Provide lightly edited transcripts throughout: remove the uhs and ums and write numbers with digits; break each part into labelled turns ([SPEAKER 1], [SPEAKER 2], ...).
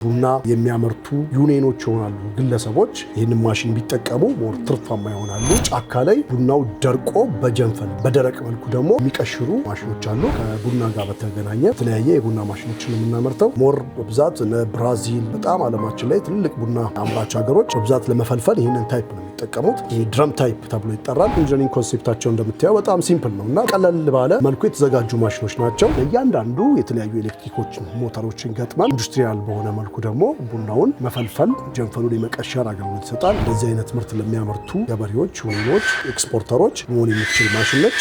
[SPEAKER 1] ቡና የሚያመርቱ ዩኒየኖች ይሆናሉ ግለሰቦች ይህንን ማሽን ቢጠቀሙ ሞር ትርፋማ ይሆናሉ። ጫካ ላይ ቡናው ደርቆ በጀንፈል በደረቅ መልኩ ደግሞ የሚቀሽሩ ማሽኖች አሉ። ከቡና ጋር በተገናኘ የተለያየ የቡና ማሽኖችን የምናመርተው ሞር በብዛት ብራዚል በጣም ዓለማችን ላይ ትልልቅ ቡና አምራች ሀገሮች በብዛት ለመፈልፈል ይህንን ታይፕ ነው የሚጠቀሙት። ይሄ ድረም ታይፕ ተብሎ ይጠራል። ኢንጂነሪንግ ኮንሴፕታቸው እንደምታየው በጣም ሲምፕል ነውና ቀለል ባለ መልኩ የተዘጋጁ ማሽኖች ናቸው። እያንዳንዱ የተለያዩ ኤሌክትሪኮች ሞተሮችን ገጥመን ኢንዱስትሪያል በሆነ መልኩ ደግሞ ቡናውን መፈልፈል ጀንፈሉን የመቀሸር አገልግሎት ይሰጣል። እንደዚህ አይነት ምርት ለሚያመርቱ ገበሬዎች፣ ወይኖች፣ ኤክስፖርተሮች መሆን የሚችል ማሽን ነች።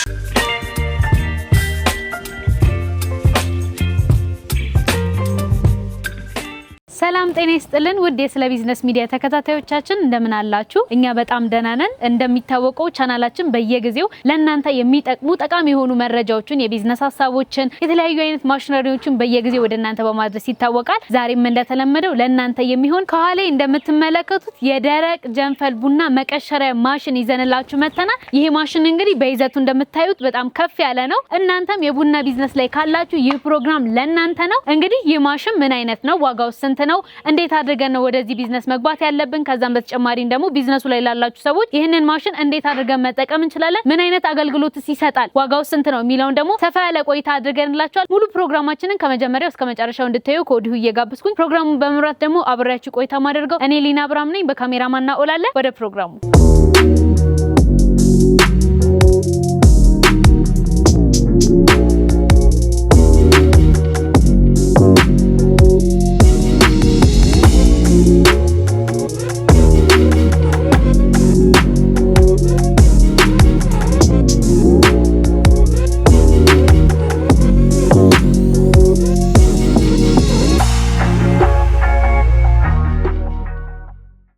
[SPEAKER 2] ሰላም ጤና ይስጥልን ውድ የስለ ቢዝነስ ሚዲያ ተከታታዮቻችን እንደምን አላችሁ? እኛ በጣም ደህና ነን። እንደሚታወቀው ቻናላችን በየጊዜው ለእናንተ የሚጠቅሙ ጠቃሚ የሆኑ መረጃዎችን፣ የቢዝነስ ሀሳቦችን፣ የተለያዩ አይነት ማሽነሪዎችን በየጊዜው ወደ እናንተ በማድረስ ይታወቃል። ዛሬም እንደተለመደው ለእናንተ የሚሆን ከኋላ እንደምትመለከቱት የደረቅ ጀንፈል ቡና መቀሸሪያ ማሽን ይዘንላችሁ መተናል። ይሄ ማሽን እንግዲህ በይዘቱ እንደምታዩት በጣም ከፍ ያለ ነው። እናንተም የቡና ቢዝነስ ላይ ካላችሁ ይህ ፕሮግራም ለእናንተ ነው። እንግዲህ ይህ ማሽን ምን አይነት ነው? ዋጋው ስንት ነው? እንዴት አድርገን ነው ወደዚህ ቢዝነስ መግባት ያለብን? ከዛም በተጨማሪ ደግሞ ቢዝነሱ ላይ ላላችሁ ሰዎች ይሄንን ማሽን እንዴት አድርገን መጠቀም እንችላለን? ምን አይነት አገልግሎትስ ይሰጣል? ዋጋው ስንት ነው የሚለውን ደግሞ ሰፋ ያለ ቆይታ አድርገንላችኋል። ሙሉ ፕሮግራማችንን ከመጀመሪያው እስከ መጨረሻው እንድታዩ ከወዲሁ እየጋበዝኩኝ ፕሮግራሙን በመምራት ደግሞ አብሬያችሁ ቆይታ ማደርገው እኔ ሊና አብራም ነኝ። በካሜራማን ናኦላለ ወደ ፕሮግራሙ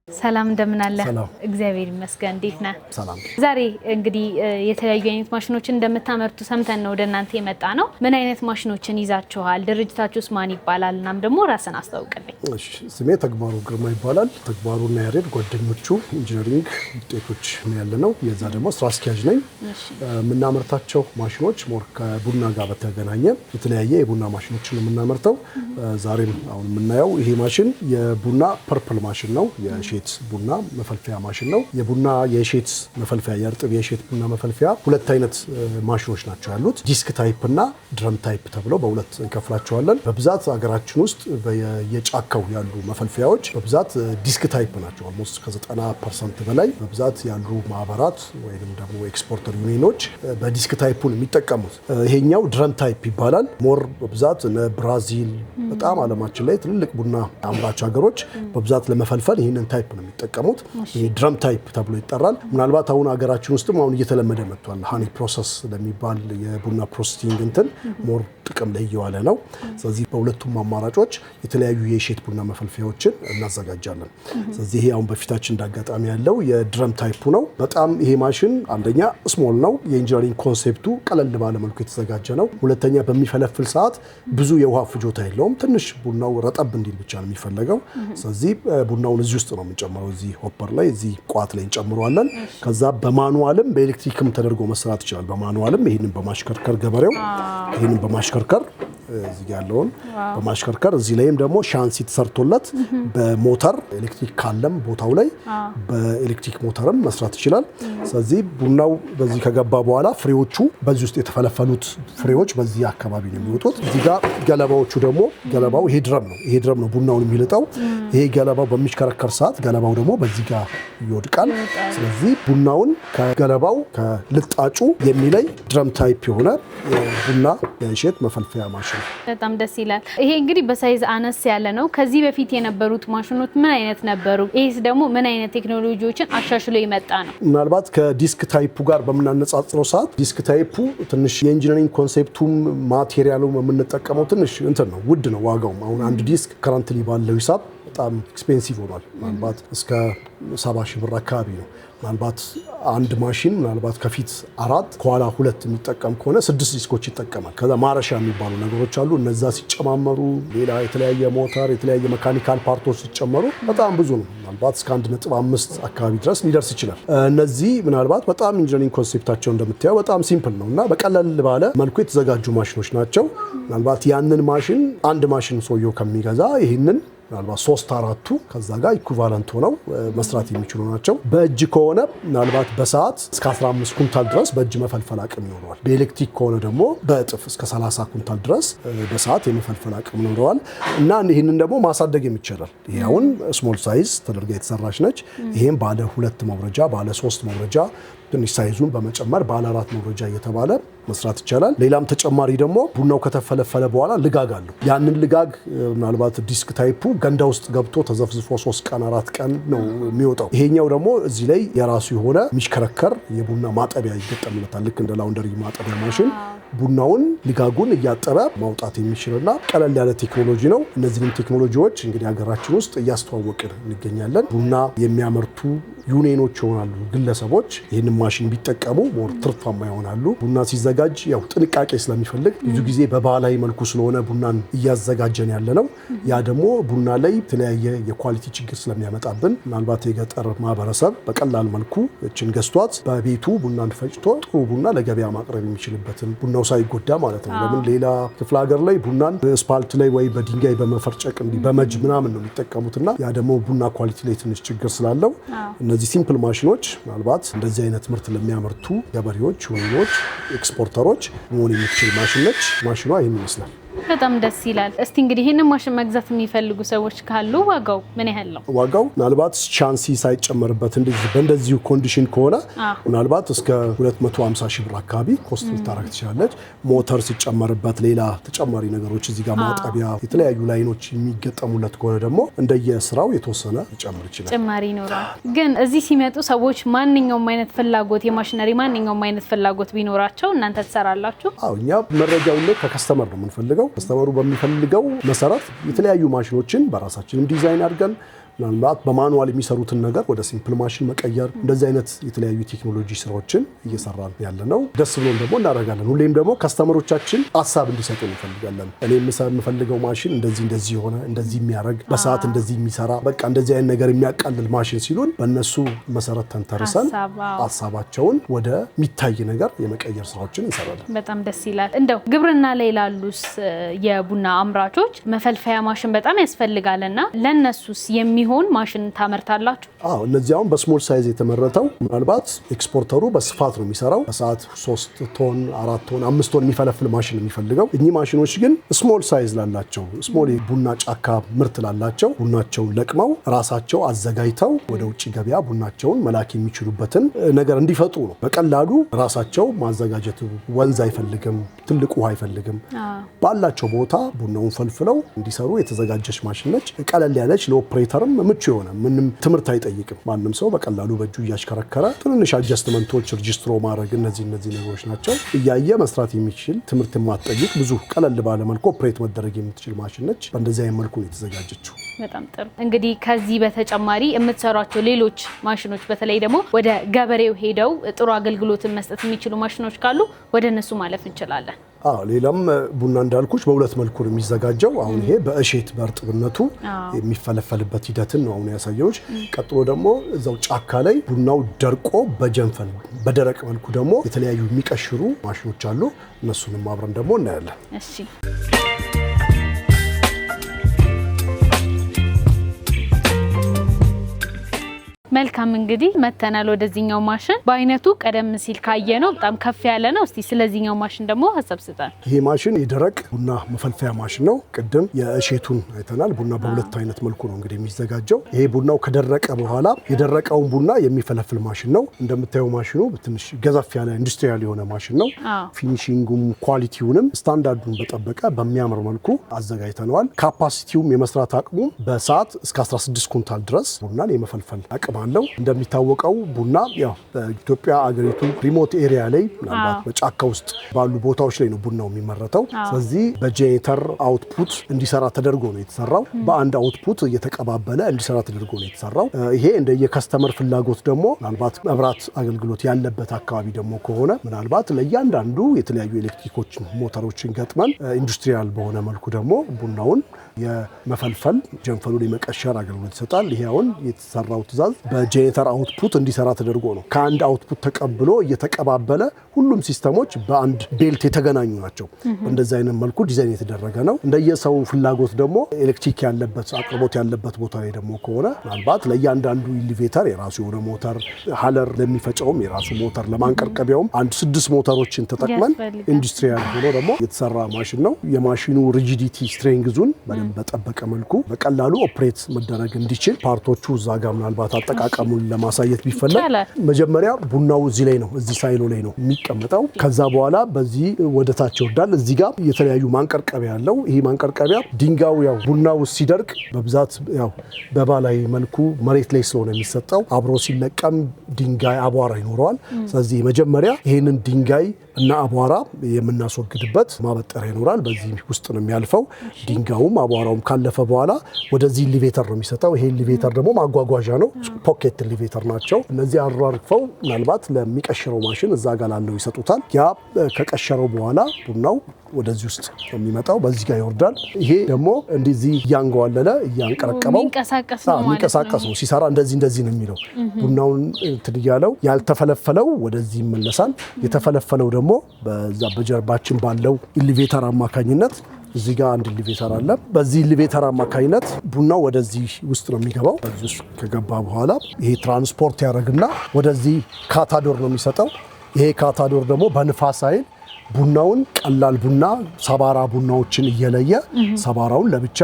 [SPEAKER 2] ሰላም እንደምን አለ? እግዚአብሔር ይመስገን። እንዴት ነህ?
[SPEAKER 1] ሰላም።
[SPEAKER 2] ዛሬ እንግዲህ የተለያዩ አይነት ማሽኖችን እንደምታመርቱ ሰምተን ነው ወደ እናንተ የመጣ ነው። ምን አይነት ማሽኖችን ይዛችኋል? ድርጅታችሁስ ማን ይባላል? እናም ደግሞ ራስን አስተዋውቅልኝ።
[SPEAKER 1] እሺ፣ ስሜ ተግባሩ ግርማ ይባላል። ተግባሩና ያሬድ ጓደኞቹ ኢንጂነሪንግ ውጤቶች ነው ያለነው። የዛ ደግሞ ስራ አስኪያጅ ነኝ። የምናመርታቸው ማሽኖች ሞር ከቡና ጋር በተገናኘ የተለያየ የቡና ማሽኖችን የምናመርተው። ዛሬም አሁን የምናየው ይሄ ማሽን የቡና ፐርፕል ማሽን ነው። የሼት ቡና መፈልፈያ ማሽን ነው። የቡና የሼት መፈልፈያ የእርጥብ የሼት ቡና መፈልፈያ ሁለት አይነት ማሽኖች ናቸው ያሉት። ዲስክ ታይፕ እና ድረም ታይፕ ተብለው በሁለት እንከፍላቸዋለን። በብዛት ሀገራችን ውስጥ የጫካው ያሉ መፈልፈያዎች በብዛት ዲስክ ታይፕ ናቸው። ኦልሞስት ከ90% በላይ በብዛት ያሉ ማህበራት ወይንም ደግሞ ኤክስፖርተር ዩኒየኖች በዲስክ ታይፑን የሚጠቀሙት። ይሄኛው ድረም ታይፕ ይባላል። ሞር በብዛት ብራዚል በጣም ዓለማችን ላይ ትልልቅ ቡና አምራች ሀገሮች በብዛት ለመፈልፈል ይህንን ታይፕ ነው የሚጠቀሙት። ይሄ ድረም ታይፕ ተብሎ ይጠራል። ምናልባት አሁን ሀገራችን ውስጥም አሁን እየተለመደ መጥቷል። ሃኒ ፕሮሰስ ለሚባል የቡና ፕሮሰሲንግ እንትን ሞር ጥቅም ላይ እየዋለ ነው። ስለዚህ በሁለቱም አማራጮች የተለያዩ የሼት ቡና መፈልፈያዎችን እናዘጋጃለን። ስለዚህ ይሄ አሁን በፊታችን እንዳጋጣሚ ያለው የድረም ታይፑ ነው። በጣም ይሄ ማሽን አንደኛ ስሞል ነው። የኢንጂነሪንግ ኮንሴፕቱ ቀለል ባለ መልኩ የተዘጋጀ ነው። ሁለተኛ በሚፈለፍል ሰዓት ብዙ የውሃ ፍጆታ የለውም። ትንሽ ቡናው ረጠብ እንዲል ብቻ ነው የሚፈለገው። ስለዚህ ቡናውን እዚህ ውስጥ ነው የምንጨምረው። እዚህ ሆፐር ላይ እዚህ ቋት ላይ እንጨምረዋለን። ከዛ በማኑዋልም በኤሌክትሪክም ተደርጎ መስራት ይችላል። በማኑዋልም ይሄንን በማሽከርከር ገበሬው ይሄንን በማሽከርከር እዚህ ያለውን በማሽከርከር እዚህ ላይም ደግሞ ሻንሲ ተሰርቶለት በሞተር ኤሌክትሪክ ካለም ቦታው ላይ በኤሌክትሪክ ሞተርም መስራት ይችላል። ስለዚህ ቡናው በዚህ ከገባ በኋላ ፍሬዎቹ በዚህ ውስጥ የተፈለፈሉት ፍሬዎች በዚህ አካባቢ ነው የሚወጡት። እዚህ ጋር ገለባዎቹ ደግሞ ገለባው ይሄ ድረም ነው ቡናውን የሚልጠው። ይሄ ገለባው በሚሽከረከር ሰዓት ገለባው ደግሞ በዚህ ጋር ይወድቃል። ስለዚህ ቡናውን ከገለባው ከልጣጩ የሚለይ ድረም ታይፕ የሆነ ቡና የሼት መፈልፈያ ማሽን።
[SPEAKER 2] በጣም ደስ ይላል። ይሄ እንግዲህ በሳይዝ አነስ ያለ ነው። ከዚህ በፊት የነበሩት ማሽኖች ምን አይነት ነበሩ? ይሄስ ደግሞ ምን አይነት ቴክኖሎጂዎችን አሻሽሎ የመጣ ነው?
[SPEAKER 1] ምናልባት ከዲስክ ታይፑ ጋር በምናነጻጽረው ሰዓት ዲስክ ታይፑ ትንሽ የኢንጂነሪንግ ኮንሴፕቱም ማቴሪያሉም የምንጠቀመው ትንሽ እንትን ነው፣ ውድ ነው ዋጋው። አሁን አንድ ዲስክ ከረንትሊ ባለው ሂሳብ በጣም ኤክስፔንሲቭ ሆኗል። ምናልባት እስከ 70 ሺህ ብር አካባቢ ነው። ምናልባት አንድ ማሽን ምናልባት ከፊት 4 ከኋላ 2 የሚጠቀም ከሆነ 6 ዲስኮች ይጠቀማል። ከዛ ማረሻ የሚባሉ ነገሮች አሉ። እነዛ ሲጨማመሩ ሌላ የተለያየ ሞተር የተለያየ መካኒካል ፓርቶች ሲጨመሩ በጣም ብዙ ነው። ምናልባት እስከ 1.5 አካባቢ ድረስ ሊደርስ ይችላል። እነዚህ ምናልባት በጣም ኢንጂነሪንግ ኮንሴፕታቸው እንደምታየው በጣም ሲምፕል ነው እና በቀለል ባለ መልኩ የተዘጋጁ ማሽኖች ናቸው። ምናልባት ያንን ማሽን አንድ ማሽን ሰውየው ከሚገዛ ይህንን ምናልባት 3-4ቱ ከዛ ጋር ኢኩቫለንት ሆነው መስራት የሚችሉ ናቸው። በእጅ ከሆነ ምናልባት በሰዓት እስከ 15 ኩንታል ድረስ በእጅ መፈልፈል አቅም ይኖረዋል። በኤሌክትሪክ ከሆነ ደግሞ በእጥፍ እስከ 30 ኩንታል ድረስ በሰዓት የመፈልፈል አቅም ይኖረዋል እና ይህንን ደግሞ ማሳደግ የሚችላል። ይሄ አሁን ስሞል ሳይዝ ተደርጋ የተሰራች ነች። ይሄም ባለ 2 መውረጃ ባለ 3 መውረጃ ትንሽ ሳይዙን በመጨመር ባለ 4 መውረጃ እየተባለ መስራት ይቻላል። ሌላም ተጨማሪ ደግሞ ቡናው ከተፈለፈለ በኋላ ልጋግ አለው። ያንን ልጋግ ምናልባት ዲስክ ታይፑ ገንዳ ውስጥ ገብቶ ተዘፍዝፎ 3 ቀን 4 ቀን ነው የሚወጣው። ይሄኛው ደግሞ እዚህ ላይ የራሱ የሆነ የሚሽከረከር የቡና ማጠቢያ ይገጠምለታል። ልክ እንደ ላውንደሪ ማጠቢያ ማሽን ቡናውን ልጋጉን እያጠበ ማውጣት የሚችልና ቀለል ያለ ቴክኖሎጂ ነው። እነዚህንም ቴክኖሎጂዎች እንግዲህ ሀገራችን ውስጥ እያስተዋወቅን እንገኛለን። ቡና የሚያመርቱ ዩኒየኖች ይሆናሉ ግለሰቦች ይህንን ማሽን ቢጠቀሙ ሞር ትርፋማ ይሆናሉ። ቡና ሲዘጋጅ ያው ጥንቃቄ ስለሚፈልግ ብዙ ጊዜ በባህላዊ መልኩ ስለሆነ ቡናን እያዘጋጀን ያለ ነው። ያ ደግሞ ቡና ላይ የተለያየ የኳሊቲ ችግር ስለሚያመጣብን ምናልባት የገጠር ማህበረሰብ በቀላል መልኩ እችን ገዝቷት በቤቱ ቡናን ፈጭቶ ጥሩ ቡና ለገበያ ማቅረብ የሚችልበትን ቡናው ሳይጎዳ ማለት ነው። ለምን ሌላ ክፍለ ሀገር ላይ ቡናን በስፓልት ላይ ወይ በድንጋይ በመፈርጨቅ በመጅ ምናምን ነው የሚጠቀሙትና ያ ደግሞ ቡና ኳሊቲ ላይ ትንሽ ችግር ስላለው እነዚህ ሲምፕል ማሽኖች ምናልባት እንደዚህ አይነት ምርት ለሚያመርቱ ገበሬዎች ወይኖች ኤክስፖርተሮች መሆን የሚችል ማሽን ነች። ማሽኗ ይህን ይመስላል።
[SPEAKER 2] በጣም ደስ ይላል። እስቲ እንግዲህ ይህንን ማሽን መግዛት የሚፈልጉ ሰዎች ካሉ ዋጋው ምን ያህል ነው?
[SPEAKER 1] ዋጋው ምናልባት ቻንሲ ሳይጨመርበት በእንደዚሁ ኮንዲሽን ከሆነ ምናልባት እስከ 250 ሺህ ብር አካባቢ ኮስት ልታረግ ትችላለች። ሞተር ሲጨመርበት ሌላ ተጨማሪ ነገሮች እዚህ ጋር ማጠቢያ የተለያዩ ላይኖች የሚገጠሙለት ከሆነ ደግሞ እንደየስራው የተወሰነ ሊጨምር ይችላል፣
[SPEAKER 2] ጭማሪ ይኖራል። ግን እዚህ ሲመጡ ሰዎች ማንኛውም አይነት ፍላጎት የማሽነሪ ማንኛውም አይነት ፍላጎት ቢኖራቸው እናንተ ትሰራላችሁ?
[SPEAKER 1] አዎ እኛ መረጃውን ላይ ከከስተመር ነው የምንፈልገው። ከስተመሩ በሚፈልገው መሰረት የተለያዩ ማሽኖችን በራሳችን ዲዛይን አድርገን ምናልባት በማኑዋል የሚሰሩትን ነገር ወደ ሲምፕል ማሽን መቀየር እንደዚህ አይነት የተለያዩ ቴክኖሎጂ ስራዎችን እየሰራን ያለ ነው። ደስ ብሎን ደግሞ እናደርጋለን። ሁሌም ደግሞ ከስተመሮቻችን ሀሳብ እንዲሰጡ እንፈልጋለን። እኔ የምፈልገው ማሽን እንደዚህ የሆነ እንደዚህ የሚያደርግ በሰዓት እንደዚህ የሚሰራ በቃ እንደዚህ አይነት ነገር የሚያቃልል ማሽን ሲሉን በእነሱ መሰረት ተንተርሰን ሀሳባቸውን ወደ ሚታይ ነገር የመቀየር ስራዎችን እንሰራለን።
[SPEAKER 2] በጣም ደስ ይላል። እንደው ግብርና ላይ ላሉስ የቡና አምራቾች መፈልፈያ ማሽን በጣም ያስፈልጋልና ለነሱስ የሚሆን ማሽን ታመርታላችሁ?
[SPEAKER 1] አዎ እነዚህ አሁን በስሞል ሳይዝ የተመረተው ምናልባት ኤክስፖርተሩ በስፋት ነው የሚሰራው። በሰዓት 3 ቶን 4 ቶን 5 ቶን የሚፈለፍል ማሽን የሚፈልገው። እኚህ ማሽኖች ግን ስሞል ሳይዝ ላላቸው ስሞል ቡና ጫካ ምርት ላላቸው ቡናቸውን ለቅመው ራሳቸው አዘጋጅተው ወደ ውጭ ገበያ ቡናቸውን መላክ የሚችሉበትን ነገር እንዲፈጥሩ ነው። በቀላሉ ራሳቸው ማዘጋጀት ወንዝ አይፈልግም፣ ትልቅ ውሃ አይፈልግም። ባላቸው ቦታ ቡናውን ፈልፍለው እንዲሰሩ የተዘጋጀች ማሽን ነች። ቀለል ያለች ለኦፕሬተርም ምቹ የሆነ ምንም ትምህርት አይጠይቅም። ማንም ሰው በቀላሉ በእጁ እያሽከረከረ ትንንሽ አጀስትመንቶች ሬጂስትሮ ማድረግ እነዚህ ነገሮች ናቸው እያየ መስራት የሚችል ትምህርት የማትጠይቅ ብዙ ቀለል ባለ መልኩ ኦፕሬት መደረግ የምትችል ማሽን ነች። በእንደዚህ አይነት መልኩ ነው የተዘጋጀችው።
[SPEAKER 2] በጣም ጥሩ። እንግዲህ ከዚህ በተጨማሪ የምትሰሯቸው ሌሎች ማሽኖች በተለይ ደግሞ ወደ ገበሬው ሄደው ጥሩ አገልግሎትን መስጠት የሚችሉ ማሽኖች ካሉ ወደ እነሱ ማለፍ እንችላለን።
[SPEAKER 1] ሌላም ቡና እንዳልኩሽ በሁለት መልኩ ነው የሚዘጋጀው። አሁን ይሄ በእሼት በእርጥብነቱ የሚፈለፈልበት ሂደትን ነው አሁን ያሳየሁሽ። ቀጥሎ ደግሞ እዛው ጫካ ላይ ቡናው ደርቆ በጀንፈል በደረቅ መልኩ ደግሞ የተለያዩ የሚቀሽሩ ማሽኖች አሉ። እነሱንም አብረን ደግሞ እናያለን።
[SPEAKER 2] እሺ መልካም እንግዲህ መተናል ወደዚህኛው ማሽን። በአይነቱ ቀደም ሲል ካየነው በጣም ከፍ ያለ ነው። እስቲ ስለዚህኛው ማሽን ደግሞ ሀሳብ ስጠን።
[SPEAKER 1] ይሄ ማሽን የደረቅ ቡና መፈልፈያ ማሽን ነው። ቅድም የእሼቱን አይተናል። ቡና በሁለት አይነት መልኩ ነው እንግዲህ የሚዘጋጀው። ይሄ ቡናው ከደረቀ በኋላ የደረቀውን ቡና የሚፈለፍል ማሽን ነው። እንደምታየው ማሽኑ ትንሽ ገዘፍ ያለ ኢንዱስትሪያል የሆነ ማሽን ነው። ፊኒሺንጉም ኳሊቲውንም ስታንዳርዱን በጠበቀ በሚያምር መልኩ አዘጋጅተነዋል። ካፓሲቲውም የመስራት አቅሙ በሰዓት እስከ 16 ኩንታል ድረስ ቡናን የመፈልፈል አቅም አለው። እንደሚታወቀው ቡና ያው በኢትዮጵያ አገሪቱ ሪሞት ኤሪያ ላይ ምናልባት በጫካ ውስጥ ባሉ ቦታዎች ላይ ነው ቡናው የሚመረተው። ስለዚህ በጄኔሬተር አውትፑት እንዲሰራ ተደርጎ ነው የተሰራው። በአንድ አውትፑት እየተቀባበለ እንዲሰራ ተደርጎ ነው የተሰራው። ይሄ እንደ የከስተመር ፍላጎት ደግሞ ምናልባት መብራት አገልግሎት ያለበት አካባቢ ደግሞ ከሆነ ምናልባት ለእያንዳንዱ የተለያዩ ኤሌክትሪኮች ሞተሮችን ገጥመን ኢንዱስትሪያል በሆነ መልኩ ደግሞ ቡናውን የመፈልፈል ጀንፈሉን የመቀሸር አገልግሎት ይሰጣል። ይሄ አሁን የተሰራው ትዕዛዝ በጄኔሬተር አውትፑት እንዲሰራ ተደርጎ ነው። ከአንድ አውትፑት ተቀብሎ እየተቀባበለ ሁሉም ሲስተሞች በአንድ ቤልት የተገናኙ ናቸው። እንደዚህ አይነት መልኩ ዲዛይን የተደረገ ነው። እንደየሰው ፍላጎት ደግሞ ኤሌክትሪክ ያለበት አቅርቦት ያለበት ቦታ ላይ ደግሞ ከሆነ ምናልባት ለእያንዳንዱ ኢሊቬተር የራሱ የሆነ ሞተር፣ ሀለር ለሚፈጨውም የራሱ ሞተር፣ ለማንቀርቀቢያውም አንድ 6 ሞተሮችን ተጠቅመን ኢንዱስትሪያል ሆኖ ደግሞ የተሰራ ማሽን ነው። የማሽኑ ሪጂዲቲ ስትሬንግዙን በደንብ በጠበቀ መልኩ በቀላሉ ኦፕሬት መደረግ እንዲችል ፓርቶቹ እዛ ጋር ምናልባት አጠቃቀሙን ለማሳየት ቢፈለግ መጀመሪያ ቡናው እዚህ ላይ ነው፣ እዚህ ሳይሎ ላይ ነው የሚቀመጠው። ከዛ በኋላ በዚህ ወደ ታች ይወርዳል። እዚህ ጋር የተለያዩ ማንቀርቀቢያ ያለው ይሄ ማንቀርቀቢያ ድንጋዩ ያው ቡናው ሲደርቅ በብዛት ያው በባህላዊ መልኩ መሬት ላይ ስለሆነ የሚሰጠው አብሮ ሲለቀም ድንጋይ አቧራ ይኖረዋል። ስለዚህ መጀመሪያ ይሄንን ድንጋይ እና አቧራ የምናስወግድበት ማበጠሪያ ይኖራል። በዚህ ውስጥ ነው የሚያልፈው። ድንጋዩም አቧራውም ካለፈ በኋላ ወደዚህ ኢሊቬተር ነው የሚሰጠው። ይሄ ኢሊቬተር ደግሞ ማጓጓዣ ነው። ፖኬት ኢሊቬተር ናቸው። እነዚህ አራርፈው ምናልባት ለሚቀሽረው ማሽን እዛ ጋር ላለው ይሰጡታል። ያ ከቀሸረው በኋላ ቡናው ወደዚህ ውስጥ የሚመጣው በዚህ ጋር ይወርዳል። ይሄ ደግሞ እንደዚህ እያንገዋለለ እያንቀረቀበው የሚንቀሳቀስ ነው። ሲሰራ እንደዚህ ነው የሚለው። ቡናውን ትድያለው ያልተፈለፈለው ወደዚህ ይመለሳል። የተፈለፈለው ደግሞ በዛ በጀርባችን ባለው ኢሊቬተር አማካኝነት እዚህ ጋር አንድ ኢሊቬተር አለ። በዚህ ኢሊቬተር አማካኝነት ቡናው ወደዚህ ውስጥ ነው የሚገባው። በዚህ ውስጥ ከገባ በኋላ ይሄ ትራንስፖርት ያደርግና ወደዚህ ካታዶር ነው የሚሰጠው። ይሄ ካታዶር ደግሞ በንፋስ ኃይል ቡናውን ቀላል ቡና ሰባራ ቡናዎችን እየለየ ሰባራውን ለብቻ፣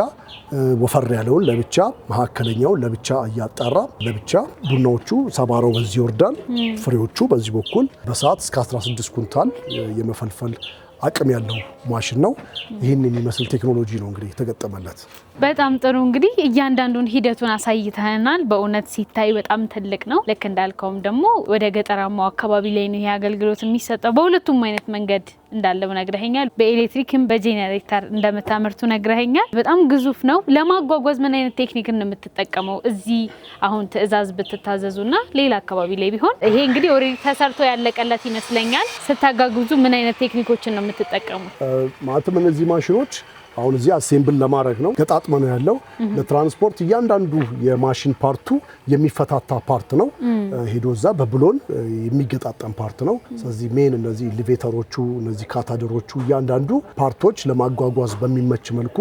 [SPEAKER 1] ወፈር ያለውን ለብቻ፣ መካከለኛውን ለብቻ እያጣራ ለብቻ ቡናዎቹ ሰባራው በዚህ ይወርዳል። ፍሬዎቹ በዚህ በኩል በሰዓት እስከ 16 ኩንታል የመፈልፈል አቅም ያለው ማሽን ነው። ይህን የሚመስል ቴክኖሎጂ ነው እንግዲህ የተገጠመለት።
[SPEAKER 2] በጣም ጥሩ። እንግዲህ እያንዳንዱን ሂደቱን አሳይተናል። በእውነት ሲታይ በጣም ትልቅ ነው። ልክ እንዳልከውም ደግሞ ወደ ገጠራማው አካባቢ ላይ ነው ይሄ አገልግሎት የሚሰጠው። በሁለቱም አይነት መንገድ እንዳለው ነግረኸኛል። በኤሌክትሪክም በጄኔሬተር እንደምታመርቱ ነግረኸኛል። በጣም ግዙፍ ነው። ለማጓጓዝ ምን አይነት ቴክኒክ ነው የምትጠቀመው? እዚህ አሁን ትዕዛዝ ብትታዘዙና ሌላ አካባቢ ላይ ቢሆን ይሄ እንግዲህ ኦሬዲ ተሰርቶ ያለቀለት ይመስለኛል። ስታጋግዙ ምን አይነት ቴክኒኮችን ነው የምትጠቀሙት?
[SPEAKER 1] ማለትም እነዚህ ማሽኖች አሁን እዚህ አሴምብል ለማድረግ ነው ገጣጥመ ነው ያለው። ለትራንስፖርት እያንዳንዱ የማሽን ፓርቱ የሚፈታታ ፓርት ነው። ሄዶ እዛ በብሎን የሚገጣጠም ፓርት ነው። ስለዚህ ሜን እነዚህ ኢሊቬተሮቹ እነዚህ ካታደሮቹ እያንዳንዱ ፓርቶች ለማጓጓዝ በሚመች መልኩ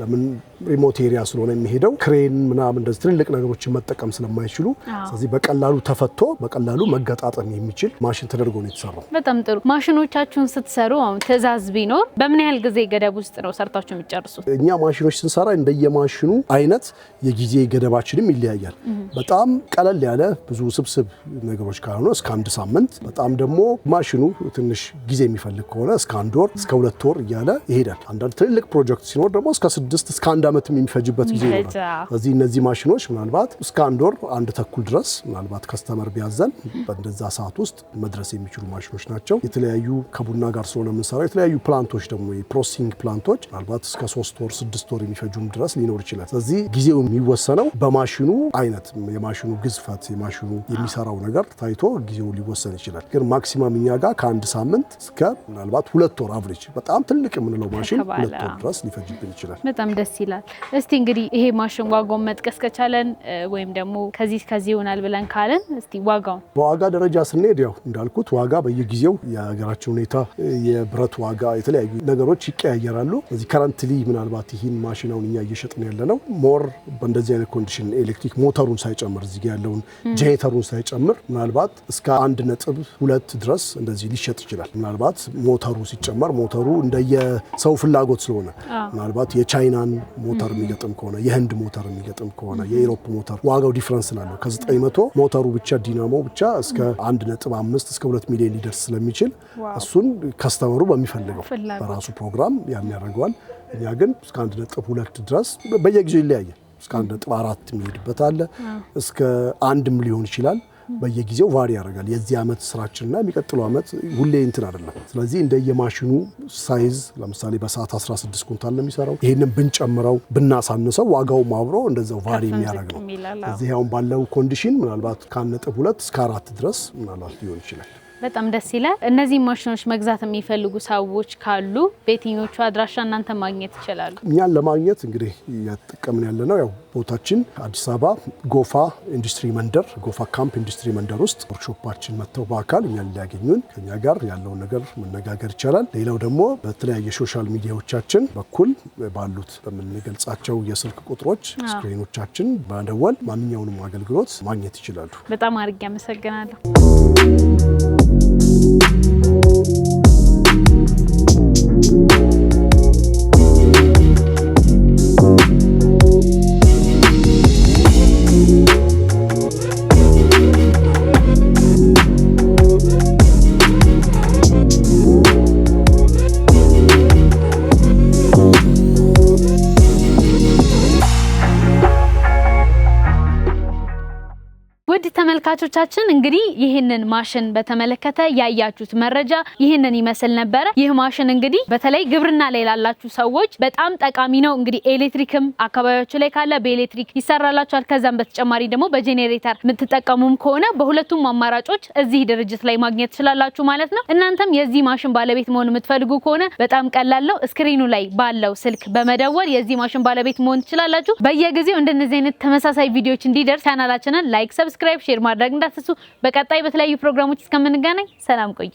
[SPEAKER 1] ለምን ሪሞት ኤሪያ ስለሆነ የሚሄደው ክሬን ምናምን እንደዚህ ትልልቅ ነገሮችን መጠቀም ስለማይችሉ ስለዚህ በቀላሉ ተፈቶ በቀላሉ መገጣጠም የሚችል ማሽን ተደርጎ ነው የተሰራው።
[SPEAKER 2] በጣም ጥሩ። ማሽኖቻችሁን ስትሰሩ አሁን ትዕዛዝ ቢኖር በምን ያህል ጊዜ ገደብ ውስጥ ነው ሰርታችሁ የሚጨርሱት?
[SPEAKER 1] እኛ ማሽኖች ስንሰራ እንደየማሽኑ አይነት የጊዜ ገደባችንም ይለያያል። በጣም ቀለል ያለ ብዙ ስብስብ ነገሮች ካልሆነ እስከ 1 ሳምንት፣ በጣም ደግሞ ማሽኑ ትንሽ ጊዜ የሚፈልግ ከሆነ እስከ 1 ወር እስከ 2 ወር እያለ ይሄዳል። አንዳንድ ትልልቅ ፕሮጀክት ሲኖር ደግሞ እስከ 6 እስከ 1 ዓመት የሚፈጅበት ጊዜ ይኖራል። ስለዚህ እነዚህ ማሽኖች ምናልባት እስከ 1 ወር 1 ተኩል ድረስ ምናልባት ከስተመር ቢያዘን በእንደዛ ሰዓት ውስጥ መድረስ የሚችሉ ማሽኖች ናቸው። የተለያዩ ከቡና ጋር ስለሆነ የምንሰራው የተለያዩ ፕላንቶች ደግሞ የፕሮሰሲንግ ፕላንቶች ምናልባት እስከ 3 ወር 6 ወር የሚፈጁም ድረስ ሊኖር ይችላል። ስለዚህ ጊዜው የሚወሰነው በማሽኑ አይነት፣ የማሽኑ ግዝፈት፣ የማሽኑ የሚሰራው ነገር ታይቶ ጊዜው ሊወሰን ይችላል። ግን ማክሲማም እኛ ጋር ከ1 ሳምንት እስከ ምናልባት 2 ወር አቨሬጅ በጣም ትልቅ የምንለው ማሽን 2 ወር ድረስ ሊፈጅብን ይችላል።
[SPEAKER 2] በጣም ደስ ይላል። እስቲ እንግዲህ ይሄ ማሽን ዋጋውን መጥቀስ ከቻለን ወይም ደግሞ ከዚህ ይሆናል ብለን ካለን እስቲ ዋጋውን።
[SPEAKER 1] በዋጋ ደረጃ ስንሄድ ያው እንዳልኩት ዋጋ በየጊዜው የሀገራችን ሁኔታ የብረት ዋጋ የተለያዩ ነገሮች ይቀያየራሉ። እዚህ ከረንትሊ ምናልባት ይህን ማሽን አሁን እኛ እየሸጥን ያለ ነው ሞር በእንደዚህ አይነት ኮንዲሽን ኤሌክትሪክ ሞተሩን ሳይጨምር እዚህ ጋር ያለውን ጄኔሬተሩን ሳይጨምር ምናልባት እስከ 1.2 ድረስ እንደዚህ ሊሸጥ ይችላል። ምናልባት ሞተሩ ሲጨመር ሞተሩ እንደየሰው ፍላጎት ስለሆነ ምናልባት የቻይናን ሞተር የሚገጥም ከሆነ የህንድ ሞተር የሚገጥም ከሆነ የኢሮፕ ሞተር ዋጋው ዲፍረንስ ስላለው ከ900 ሞተሩ ብቻ ዲናሞ ብቻ እስከ 1.5 እስከ 2 ሚሊዮን ሊደርስ ስለሚችል እሱን ከስተመሩ በሚፈልገው በራሱ ፕሮግራም ያደርገዋል። እኛ ግን እስከ 1.2 ድረስ በየጊዜው ይለያያል። እስከ 1.4 የሚሄድበት አለ። እስከ 1 ሊሆን ይችላል። በየጊዜው ቫሪ ያደርጋል። የዚህ ዓመት ስራችንና የሚቀጥለው ዓመት ሁሌ እንትን አይደለም። ስለዚህ እንደየማሽኑ ሳይዝ ለምሳሌ በሰዓት 16 ኩንታል ነው የሚሰራው። ይሄንን ብንጨምረው ብናሳንሰው ዋጋው አብሮ እንደዛው ቫሪ የሚያደርግ ነው። እዚህ አሁን ባለው ኮንዲሽን ምናልባት ከ1.2 እስከ 4 ድረስ ምናልባት ሊሆን ይችላል።
[SPEAKER 2] በጣም ደስ ይላል። እነዚህ ማሽኖች መግዛት የሚፈልጉ ሰዎች ካሉ በየትኞቹ አድራሻ እናንተ ማግኘት ይችላሉ?
[SPEAKER 1] እኛን ለማግኘት እንግዲህ እየተጠቀምን ያለነው ያው ቦታችን አዲስ አበባ ጎፋ ኢንዱስትሪ መንደር ጎፋ ካምፕ ኢንዱስትሪ መንደር ውስጥ ወርክሾፓችን መጥተው በአካል እኛን ሊያገኙን ከኛ ጋር ያለውን ነገር መነጋገር ይቻላል። ሌላው ደግሞ በተለያየ ሶሻል ሚዲያዎቻችን በኩል ባሉት በምንገልጻቸው የስልክ ቁጥሮች ስክሪኖቻችን በመደወል ማንኛውንም አገልግሎት ማግኘት ይችላሉ።
[SPEAKER 2] በጣም አድርጌ አመሰግናለሁ። ውድ ተመልካቾቻችን እንግዲህ ይህንን ማሽን በተመለከተ ያያችሁት መረጃ ይህንን ይመስል ነበር። ይህ ማሽን እንግዲህ በተለይ ግብርና ላይ ላላችሁ ሰዎች በጣም ጠቃሚ ነው። እንግዲህ ኤሌክትሪክም አካባቢያችሁ ላይ ካለ በኤሌክትሪክ ይሰራላችኋል። ከዛም በተጨማሪ ደግሞ በጄኔሬተር የምትጠቀሙም ከሆነ በሁለቱም አማራጮች እዚህ ድርጅት ላይ ማግኘት ትችላላችሁ ማለት ነው። እናንተም የዚህ ማሽን ባለቤት መሆን የምትፈልጉ ከሆነ በጣም ቀላል ነው። ስክሪኑ ላይ ባለው ስልክ በመደወል የዚህ ማሽን ባለቤት መሆን ትችላላችሁ። በየጊዜው እንደነዚህ አይነት ተመሳሳይ ቪዲዮዎች እንዲደርስ ቻናላችንን ላይክ፣ ሰብስክራይብ፣ ሼር ማድረግ እንዳትረሱ። በቀጣይ በተለያዩ ፕሮግራሞች እስከምንገናኝ ሰላም ቆዩ።